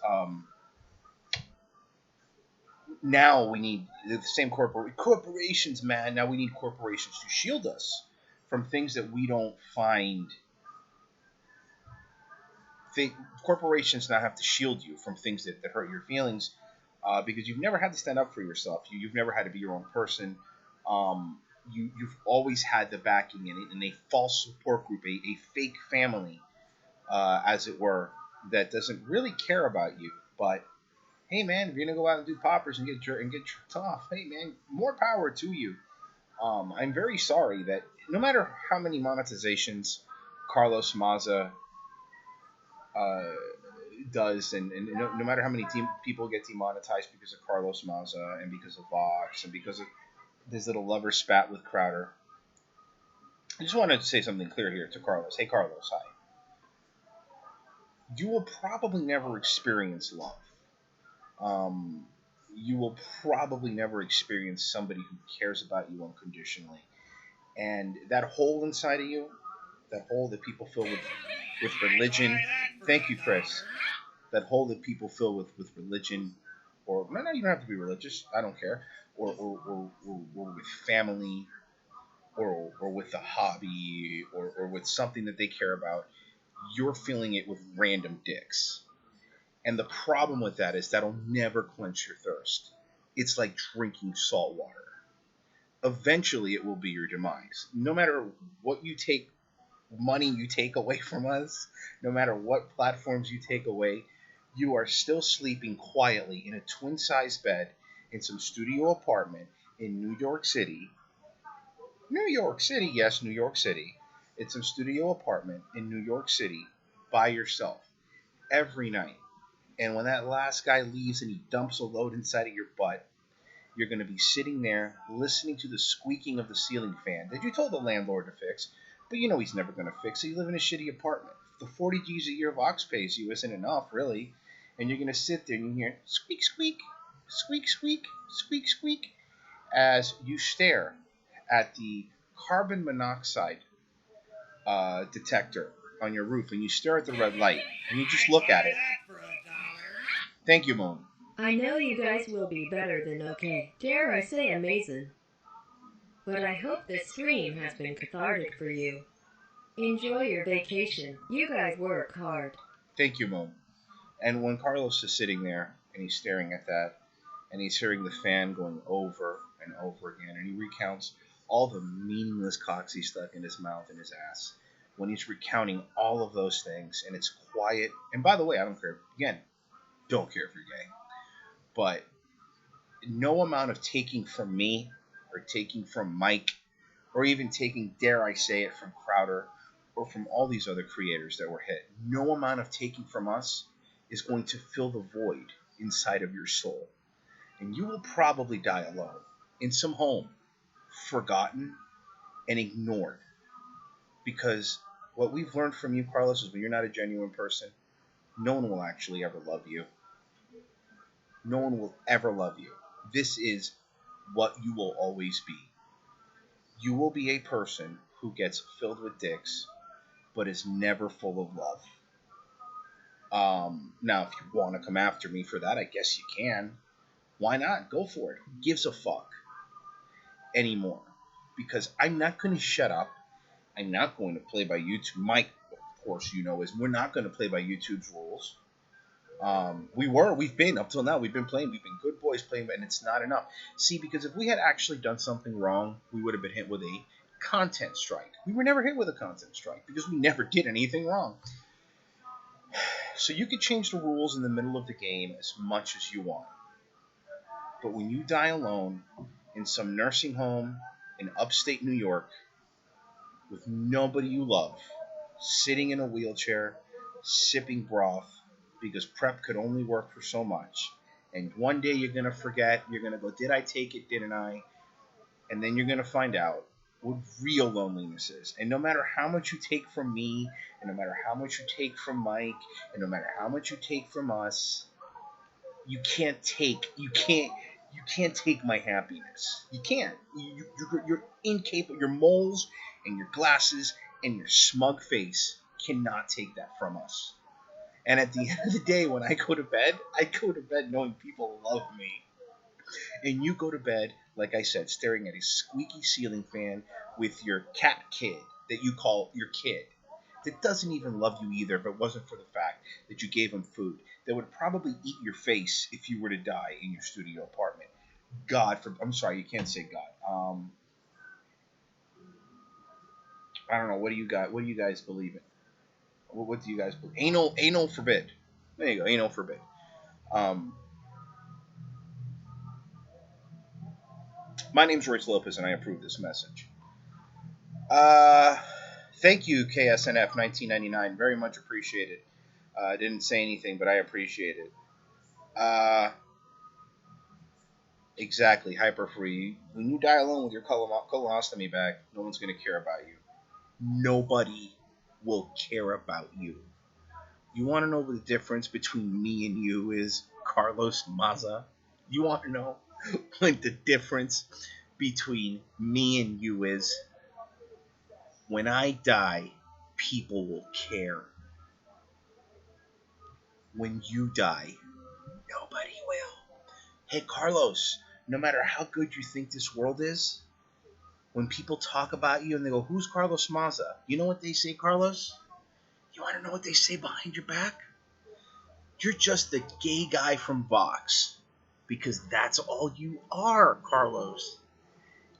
now we need the same corporations, man. Now we need corporations to shield us from things that we don't find. Corporations now have to shield you from things that hurt your feelings because you've never had to stand up for yourself. You've never had to be your own person. You've always had the backing in a false support group, a fake family, as it were, that doesn't really care about you. But hey, man, if you're gonna go out and do poppers and get tricked off, hey, man, more power to you. I'm very sorry that no matter how many monetizations Carlos Maza does, and no matter how many people get demonetized because of Carlos Maza and because of Vox and because of his little lover spat with Crowder. I just wanted to say something clear here to Carlos. Hey, Carlos, hi. You will probably never experience love. You will probably never experience somebody who cares about you unconditionally. And that hole inside of you, that hole that people fill with religion. Thank you, Chris. That hole that people fill with religion, or no, you don't have to be religious. I don't care. Or with family, or with a hobby, or with something that they care about. You're filling it with random dicks. And the problem with that is that'll never quench your thirst. It's like drinking salt water. Eventually, it will be your demise. No matter what money you take away from us, no matter what platforms you take away, you are still sleeping quietly in a twin-size bed in some studio apartment in New York City. New York City, yes, New York City. It's some studio apartment in New York City by yourself every night. And when that last guy leaves and he dumps a load inside of your butt, you're going to be sitting there listening to the squeaking of the ceiling fan that you told the landlord to fix, but you know he's never going to fix it. You live in a shitty apartment. the 40 G's a year Vox pays you isn't enough, really. And you're going to sit there and you hear squeak, squeak, squeak, squeak, squeak, squeak, as you stare at the carbon monoxide detector on your roof, and you stare at the red light, and you just look at it. Thank you, Moon. I know you guys will be better than okay. Dare I say amazing. But I hope this stream has been cathartic for you. Enjoy your vacation. You guys work hard. Thank you, Moon. And when Carlos is sitting there, and he's staring at that, and he's hearing the fan going over and over again, and he recounts all the meaningless cocks he stuck in his mouth and his ass, when he's recounting all of those things, and it's quiet. And by the way, I don't care. Again, don't care if you're gay. But no amount of taking from me, or taking from Mike, or even taking, dare I say it, from Crowder, or from all these other creators that were hit, no amount of taking from us is going to fill the void inside of your soul. And you will probably die alone, in some home, forgotten and ignored. Because what we've learned from you, Carlos, is when you're not a genuine person, no one will actually ever love you. No one will ever love you. This is what you will always be. You will be a person who gets filled with dicks, but is never full of love. Now, if you want to come after me for that, I guess you can. Why not? Go for it. Who gives a fuck anymore? Because I'm not going to shut up. I'm not going to play by YouTube. Mike, of course, you know, is we're not going to play by YouTube's rules. We've been, up till now, we've been good boys playing, and it's not enough. See, because if we had actually done something wrong, we would have been hit with a content strike. We were never hit with a content strike because we never did anything wrong. So you could change the rules in the middle of the game as much as you want. But when you die alone in some nursing home in upstate New York with nobody you love, sitting in a wheelchair, sipping broth, because prep could only work for so much, and one day you're going to forget, you're going to go, did I take it, didn't I? And then you're going to find out what real loneliness is. And no matter how much you take from me, and no matter how much you take from Mike, and no matter how much you take from us, you can't take my happiness. You can't. You're incapable. Your moles and your glasses and your smug face cannot take that from us. And at the end of the day, when I go to bed knowing people love me. And you go to bed, like I said, staring at a squeaky ceiling fan with your cat kid that you call your kid, that doesn't even love you either if it wasn't for the fact that you gave him food, that would probably eat your face if you were to die in your studio apartment. I'm sorry, you can't say God. I don't know. What do you guys believe in? What do you guys believe? Anal forbid. There you go. Anal forbid. My name's Royce Lopez, and I approve this message. Thank you, KSNF 1999. Very much appreciated. I didn't say anything, but I appreciate it. Exactly, hyper free. When you die alone with your colonostomy bag, no one's going to care about you. Nobody will care about you. You want to know what the difference between me and you is, Carlos Maza? You want to know what the difference between me and you is? When I die, people will care. When you die, nobody will. Hey, Carlos, no matter how good you think this world is, when people talk about you and they go, who's Carlos Maza? You know what they say, Carlos? You want to know what they say behind your back? You're just the gay guy from Vox. Because that's all you are, Carlos.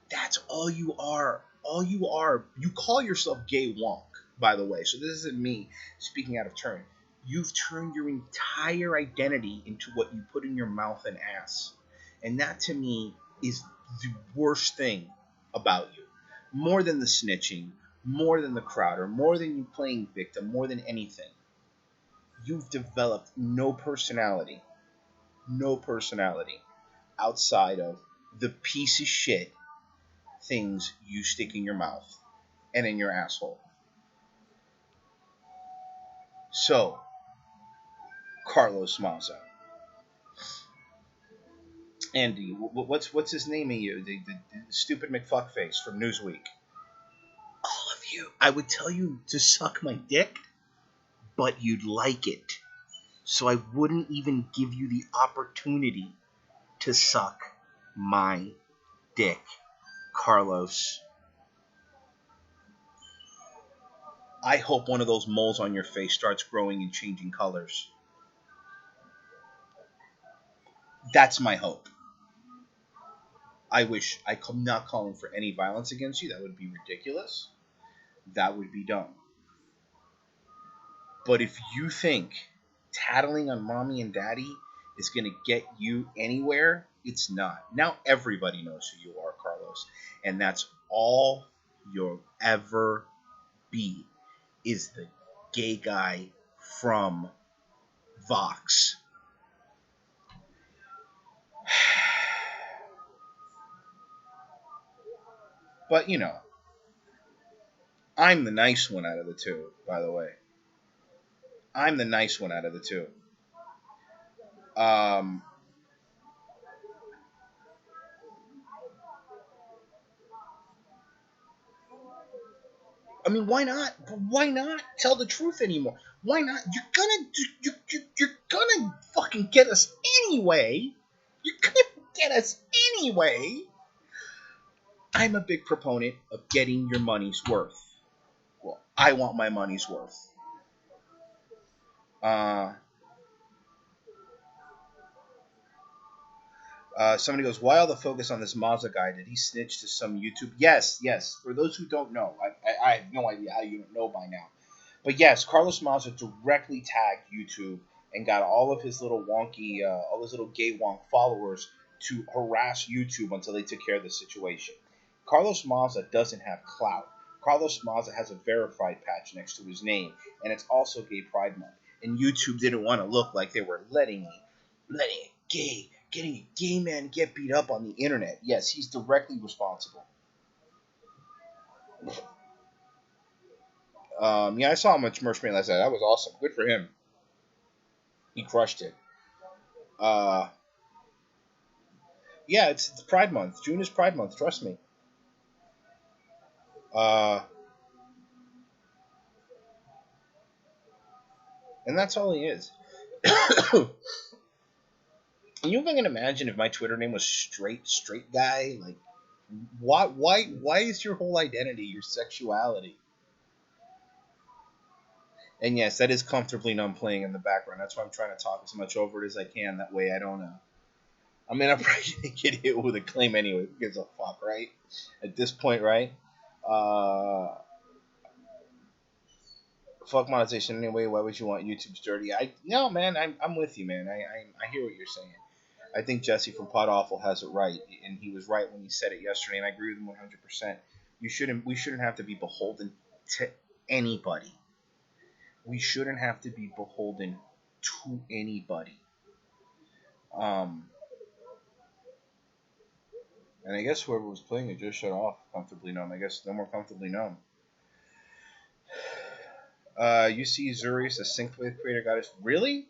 That's all you are. All you are. You call yourself gay wonk, by the way. So this isn't me speaking out of turn. You've turned your entire identity into what you put in your mouth and ass. And that, to me, is the worst thing about you. More than the snitching, more than the Crowder, more than you playing victim, more than anything. You've developed no personality outside of the piece of shit things you stick in your mouth and in your asshole. So, Carlos Maza. Andy, what's his name? The stupid McFuckface from Newsweek. All of you. I would tell you to suck my dick, but you'd like it. So I wouldn't even give you the opportunity to suck my dick, Carlos. I hope one of those moles on your face starts growing and changing colors. That's my hope. I'm not calling for any violence against you. That would be ridiculous. That would be dumb. But if you think tattling on mommy and daddy is going to get you anywhere, it's not. Now everybody knows who you are, Carlos. And that's all you'll ever be, is the gay guy from Vox. But, you know, I'm the nice one out of the two, by the way. I'm the nice one out of the two. I mean, why not? Why not tell the truth anymore? Why not? You're gonna fucking get us anyway. You're gonna get us anyway. I'm a big proponent of getting your money's worth. Well, I want my money's worth. Somebody goes, why all the focus on this Maza guy? Did he snitch to some YouTube? Yes. For those who don't know, I have no idea how you don't know by now. But yes, Carlos Maza directly tagged YouTube and got all of his little wonky, all his little gay wonk followers to harass YouTube until they took care of the situation. Carlos Maza doesn't have clout. Carlos Maza has a verified patch next to his name, and it's also Gay Pride Month. And YouTube didn't want to look like they were getting a gay man get beat up on the internet. Yes, he's directly responsible. Yeah, I saw him at Merchman last night. That was awesome. Good for him. He crushed it. Yeah, it's Pride Month. June is Pride Month. Trust me. And that's all he is. Can you even imagine if my Twitter name was straight guy? Like, why is your whole identity your sexuality? And yes, that is Comfortably Numb playing in the background. That's why I'm trying to talk as much over it as I can. That way I don't I mean, I'm probably going to get hit with a claim anyway. Who gives a fuck, right? At this point, right? Fuck monetization anyway. Why would you want YouTube's dirty? No, man. I'm with you, man. I hear what you're saying. I think Jesse from Pod Awful has it right, and he was right when he said it yesterday, and I agree with him 100%. We shouldn't have to be beholden to anybody. We shouldn't have to be beholden to anybody. And I guess whoever was playing it just shut off Comfortably Numb. I guess no more Comfortably Numb. You see Zurius, a synthwave creator, got us. Really?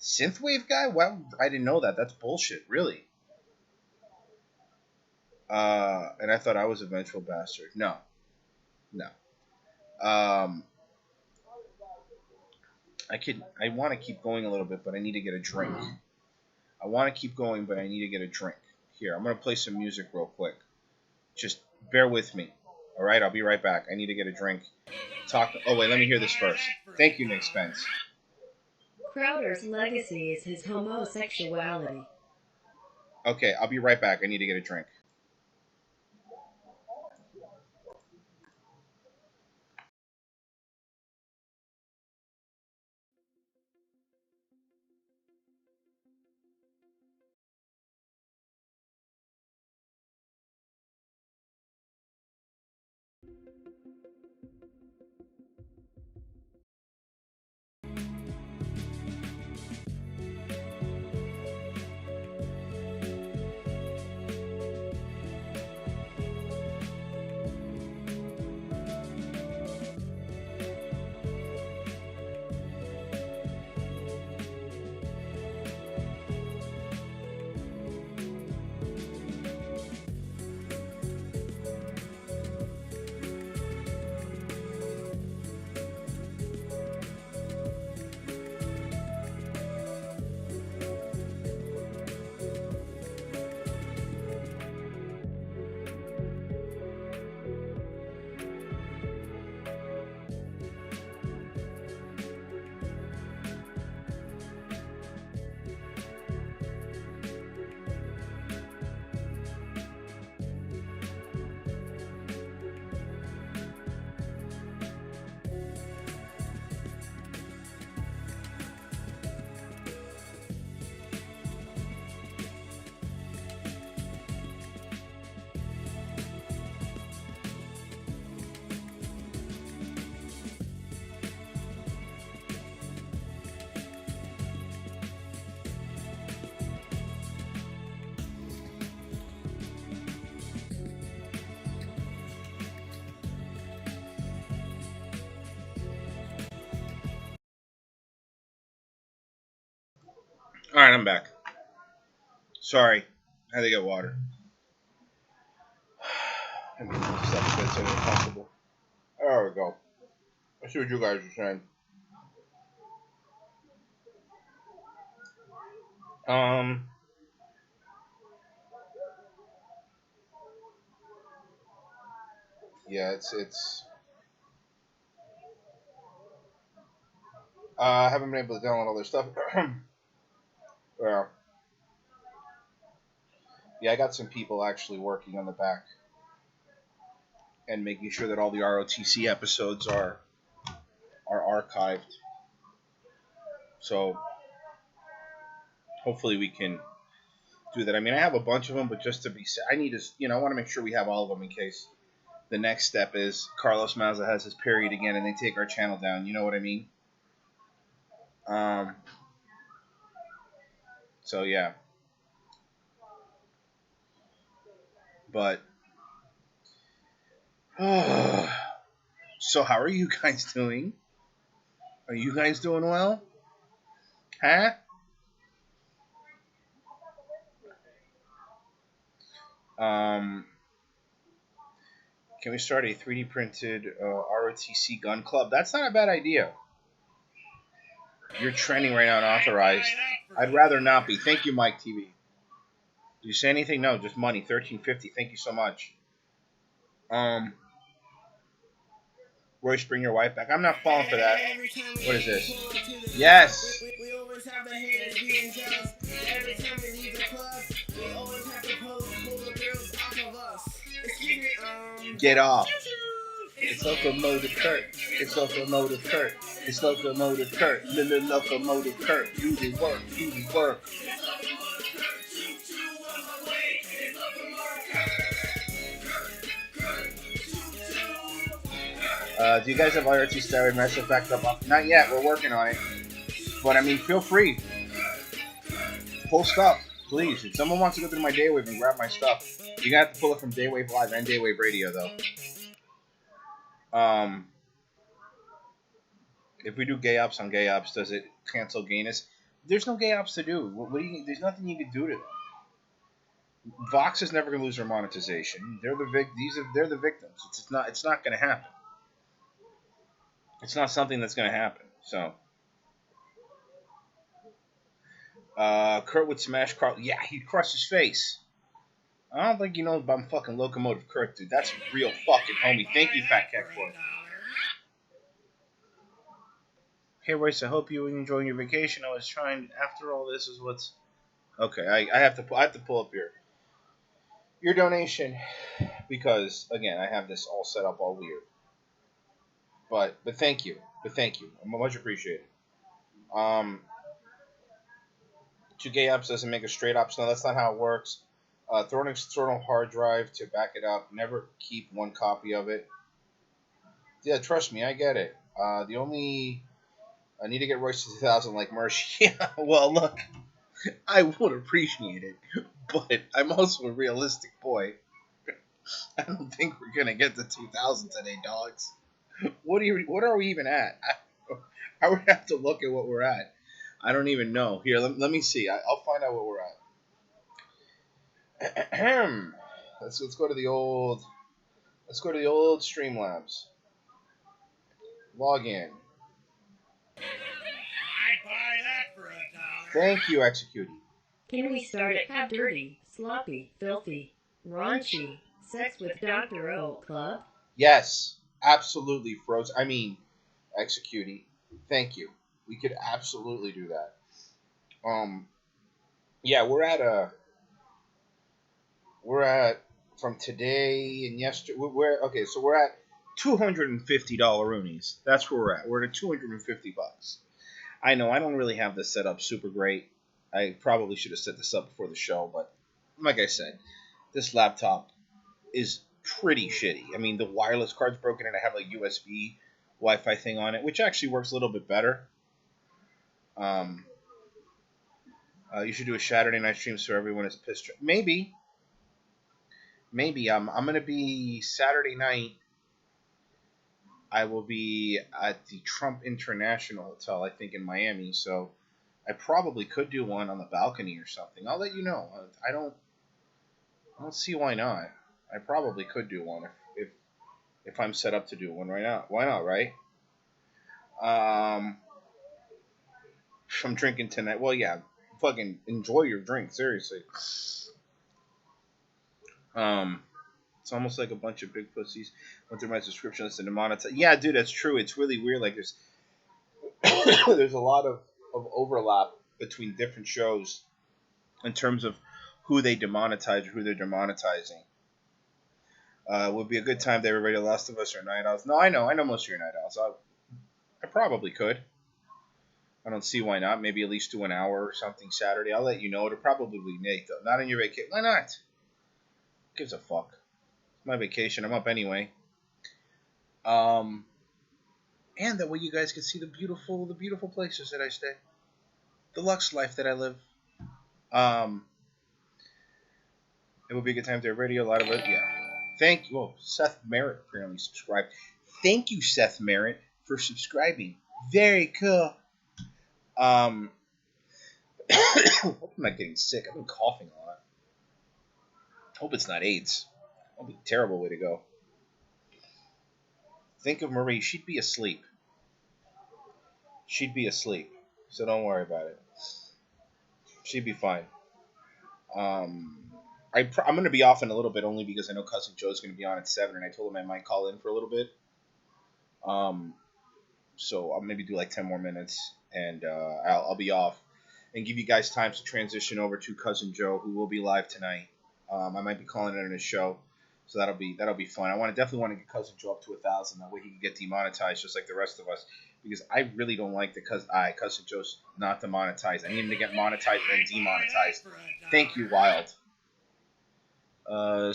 Synthwave guy? Wow, I didn't know that. That's bullshit. Really? And I thought I was a vengeful bastard. No. I want to keep going a little bit, but I need to get a drink. I want to keep going, but I need to get a drink. Here, I'm going to play some music real quick. Just bear with me. All right, I'll be right back. I need to get a drink. Oh, wait, let me hear this first. Thank you, Nick Spence. Crowder's legacy is his homosexuality. Okay, I'll be right back. I need to get a drink. All right, I'm back. Sorry, I had to get water. I mean, stuff that's impossible. There we go. I see what you guys are saying. Yeah, it's. I haven't been able to download all their stuff. Well, yeah, I got some people actually working on the back and making sure that all the ROTC episodes are archived. So hopefully we can do that. I mean, I have a bunch of them, but just to be safe, I need to, I want to make sure we have all of them in case the next step is Carlos Maza has his period again and they take our channel down. You know what I mean? So yeah, but so how are you guys doing? Are you guys doing well? Huh? Um, can we start a 3D printed ROTC gun club? That's not a bad idea. You're trending right now and authorized. I'd rather not be. Thank you, Mike TV. Did you say anything? No, just money. 1350. Thank you so much. Royce, bring your wife back. I'm not falling for that. What is this? Yes. We always have the haters being jealous. Every time we leave the club, we always have to pull the girls off of us. Excuse me, Get off. It's Locomotive Kurt. It's Locomotive Kurt. It's Locomotive Kurt. Locomotive Kurt. Do the work. Do the work. Do you guys have IRT steroid medicine backed up? Not yet. We're working on it. But I mean, feel free. Pull stuff, please. If someone wants to go through my Daywave and grab my stuff, you have to pull it from Daywave Live and Daywave Radio, though. If we do gay ops on gay ops, does it cancel gayness? There's no gay ops to do. There's nothing you can do to them. Vox is never going to lose their monetization. They're the victims. It's not going to happen. It's not something that's going to happen. So, Kurt would smash Carl. Yeah, he'd crush his face. I don't think you know about fucking Locomotive Kurt, dude. That's real fucking homie. Thank you, Fat Cat Boy. Hey, Royce, I hope you were enjoying your vacation. I was trying. After all, this is what's okay. I have to pull up your donation because again, I have this all set up all weird. But thank you. Much appreciated. Two gay ops doesn't make a straight ops. No, that's not how it works. Throw an external hard drive to back it up. Never keep one copy of it. Yeah, trust me, I get it. I need to get Royce to 2,000 like Mersh. Yeah, well, look, I would appreciate it, but I'm also a realistic boy. I don't think we're gonna get to 2,000 today, dogs. What are we even at? I would have to look at what we're at. I don't even know. Here, let me see. I'll find out what we're at. Let's go to the old. Let's go to the old Streamlabs. Log in. I'd buy that for $1. Thank you, Executing. Can we start at Have Dirty, Sloppy, Filthy, Raunchy, Sex with Dr. O Club? Yes, absolutely, Froze. I mean, Executing. Thank you. We could absolutely do that. Yeah, we're at from today and yesterday. So we're at $250 Roonies. That's where we're at. We're at $250. I know I don't really have this set up super great. I probably should have set this up before the show, but like I said, this laptop is pretty shitty. I mean, the wireless card's broken and I have like USB Wi-Fi thing on it, which actually works a little bit better. You should do a Saturday night stream so everyone is pissed. Maybe. I'm gonna be Saturday night. I will be at the Trump International Hotel, I think, in Miami. So I probably could do one on the balcony or something. I'll let you know. I don't see why not. I probably could do one if I'm set up to do one right now. Why not, right? If I'm drinking tonight. Well, yeah, fucking enjoy your drink, seriously. It's almost like a bunch of big pussies went through my subscription list and demonetized. Yeah, dude, that's true. It's really weird. Like there's there's a lot of overlap between different shows in terms of who they demonetize or who they're demonetizing. Would be a good time to everybody. The Last of Us or Night Owls. No, I know most of your Night Owls. I probably could. I don't see why not. Maybe at least do an hour or something Saturday. I'll let you know. It'll probably be Nate though. Not on your vacation. Why not? Gives a fuck. It's my vacation. I'm up anyway. And that way you guys can see the beautiful places that I stay. The Lux life that I live. It would be a good time to radio. A lot of it, yeah. Thank you. Oh, Seth Merritt apparently subscribed. Thank you, Seth Merritt, for subscribing. Very cool. Hope I'm not getting sick. I've been coughing a lot. Hope it's not AIDS. That'd be a terrible way to go. Think of Marie. She'd be asleep. So don't worry about it. She'd be fine. I'm going to be off in a little bit only because I know Cousin Joe's going to be on at 7, and I told him I might call in for a little bit. So I'll maybe do like 10 more minutes, and I'll be off and give you guys time to transition over to Cousin Joe, who will be live tonight. I might be calling it in his show, so that'll be fun. I definitely want to get Cousin Joe up to 1,000. That way he can get demonetized just like the rest of us, because I really don't like the Cousin Joe's not demonetized. I need him to get monetized and then demonetized. Thank you, Wild.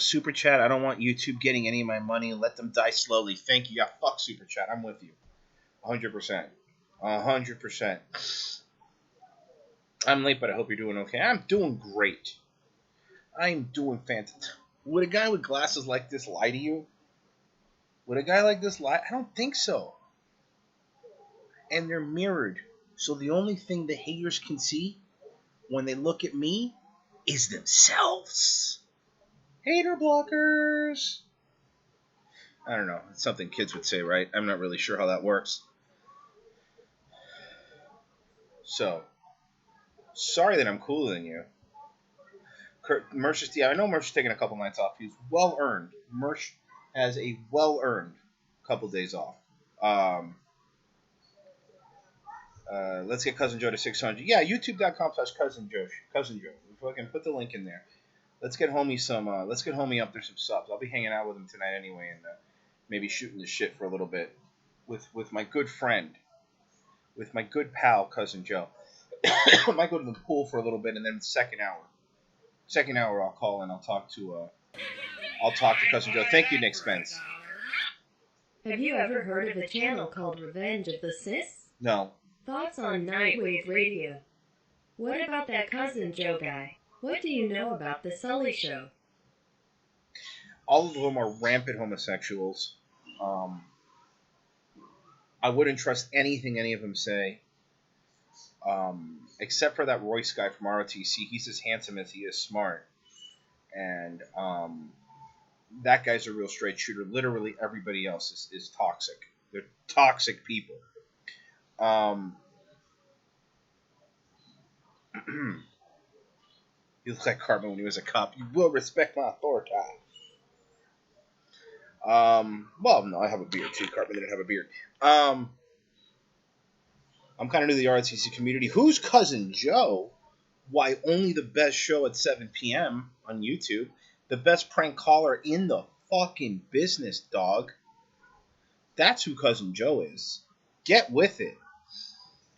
Super Chat, I don't want YouTube getting any of my money. Let them die slowly. Thank you. Yeah, fuck Super Chat. I'm with you. 100%. 100%. I'm late, but I hope you're doing okay. I'm doing great. I'm doing fantastic. Would a guy with glasses like this lie to you? Would a guy like this lie? I don't think so. And they're mirrored. So the only thing the haters can see when they look at me is themselves. Hater blockers. I don't know. It's something kids would say, right? I'm not really sure how that works. So, sorry that I'm cooler than you. I know Mersh is taking a couple nights off. He's well earned. Mersh has a well earned couple days off. Let's get Cousin Joe to 600. Yeah, youtube.com/Cousin Joe. Cousin Joe. We fucking put the link in there. Let's get homie up there some subs. I'll be hanging out with him tonight anyway, and maybe shooting the shit for a little bit with my good friend, with my good pal Cousin Joe. I might go to the pool for a little bit, and then second hour I'll call and I'll talk to Cousin Joe. Thank you, Nick Spence. Have you ever heard of a channel called Revenge of the Sis? No. Thoughts on Nightwave Radio? What about that Cousin Joe guy? What do you know about the Sully Show? All of them are rampant homosexuals. I wouldn't trust anything any of them say. Except for that Royce guy from ROTC. He's as handsome as he is smart. And that guy's a real straight shooter. Literally everybody else is toxic. They're toxic people. He looks like Cartman when he was a cop. You will respect my authority. Well, no, I have a beard too. Cartman didn't have a beard. I'm kind of new to the ROTC community. Who's Cousin Joe? Why, only the best show at 7 p.m. on YouTube. The best prank caller in the fucking business, dog. That's who Cousin Joe is. Get with it.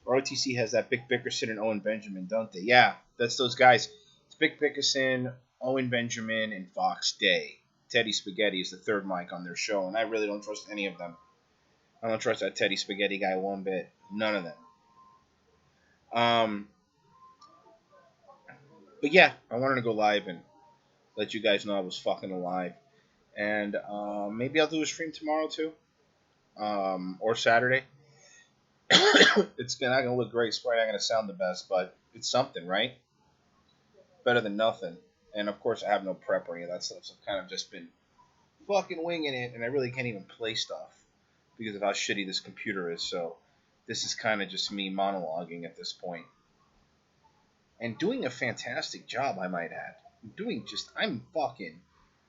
ROTC has that Vic Bickerson and Owen Benjamin, don't they? Yeah, that's those guys. It's Vic Bickerson, Owen Benjamin, and Fox Day. Teddy Spaghetti is the third mic on their show, and I really don't trust any of them. I don't trust that Teddy Spaghetti guy one bit. None of them. But yeah, I wanted to go live and let you guys know I was fucking alive. And maybe I'll do a stream tomorrow too. Or Saturday. It's not gonna look great. It's probably not gonna sound the best, but it's something, right? Better than nothing. And of course, I have no prep or any of that stuff. So I've kind of just been fucking winging it, and I really can't even play stuff because of how shitty this computer is. So this is kind of just me monologuing at this point, and doing a fantastic job, I might add. I'm fucking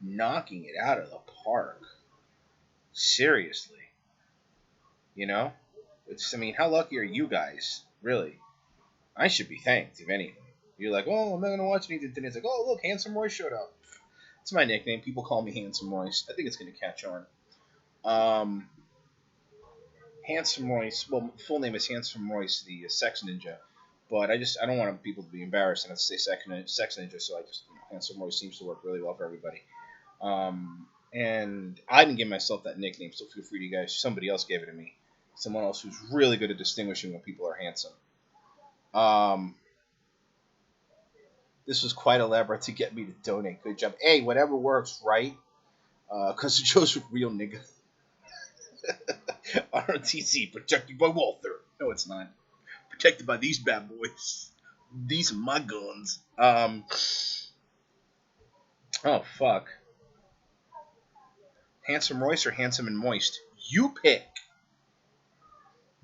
knocking it out of the park. Seriously, you know? I mean, how lucky are you guys? Really? I should be thanked, if anything. You're like, oh, I'm not going to watch anything today. It's like, oh, look, Handsome Royce showed up. It's my nickname. People call me Handsome Royce. I think it's going to catch on. Handsome Royce, well, full name is Handsome Royce, the Sex Ninja. But I don't want people to be embarrassed and have to say Sex Ninja, so Handsome Royce seems to work really well for everybody. And I didn't give myself that nickname, so feel free to you guys. Somebody else gave it to me. Someone else who's really good at distinguishing when people are handsome. This was quite elaborate to get me to donate. Good job. Hey, whatever works, right? Cousin Joseph, real nigga. ROTC, protected by Walther. No, it's not. Protected by these bad boys. These are my guns. Oh, fuck. Handsome Royce or Handsome and Moist? You pick.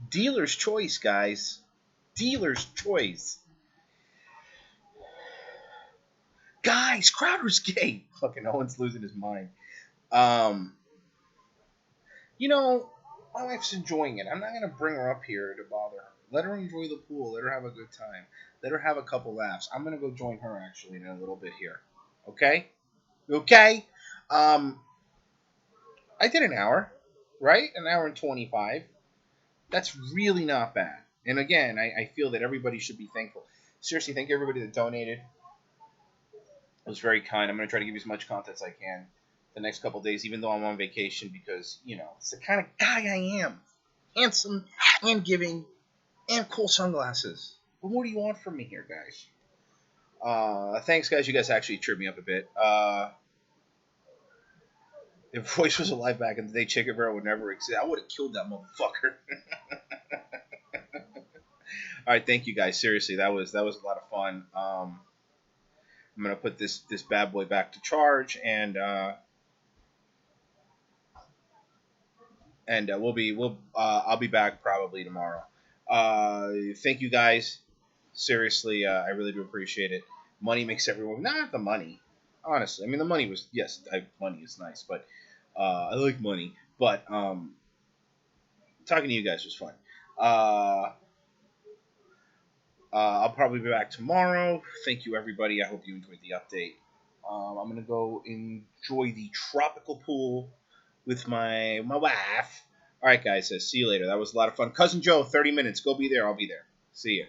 Dealer's choice, guys. Dealer's choice. Guys, Crowder's gay. Fucking Owen's losing his mind. You know, my wife's enjoying it. I'm not going to bring her up here to bother her. Let her enjoy the pool. Let her have a good time. Let her have a couple laughs. I'm going to go join her, actually, in a little bit here. Okay? Okay? I did an hour, right? An hour and 25. That's really not bad. And again, I feel that everybody should be thankful. Seriously, thank everybody that donated. It was very kind. I'm going to try to give you as much content as I can the next couple days, even though I'm on vacation, because, you know, it's the kind of guy I am. Handsome and giving and cool sunglasses. What more do you want from me here, guys? Thanks, guys. You guys actually cheered me up a bit. If Royce was alive back in the day, Che Guevara would never exist. I would have killed that motherfucker. All right, thank you, guys. Seriously, that was a lot of fun. I'm gonna put this bad boy back to charge, and I'll be back probably tomorrow. Thank you, guys. Seriously, I really do appreciate it. Money makes everyone, not the money. Honestly, I mean the money was, yes, money is nice, but I like money. But talking to you guys was fun. I'll probably be back tomorrow. Thank you, everybody. I hope you enjoyed the update. I'm gonna go enjoy the tropical pool with my wife. All right, guys. See you later. That was a lot of fun. Cousin Joe, 30 minutes. Go be there. I'll be there. See ya.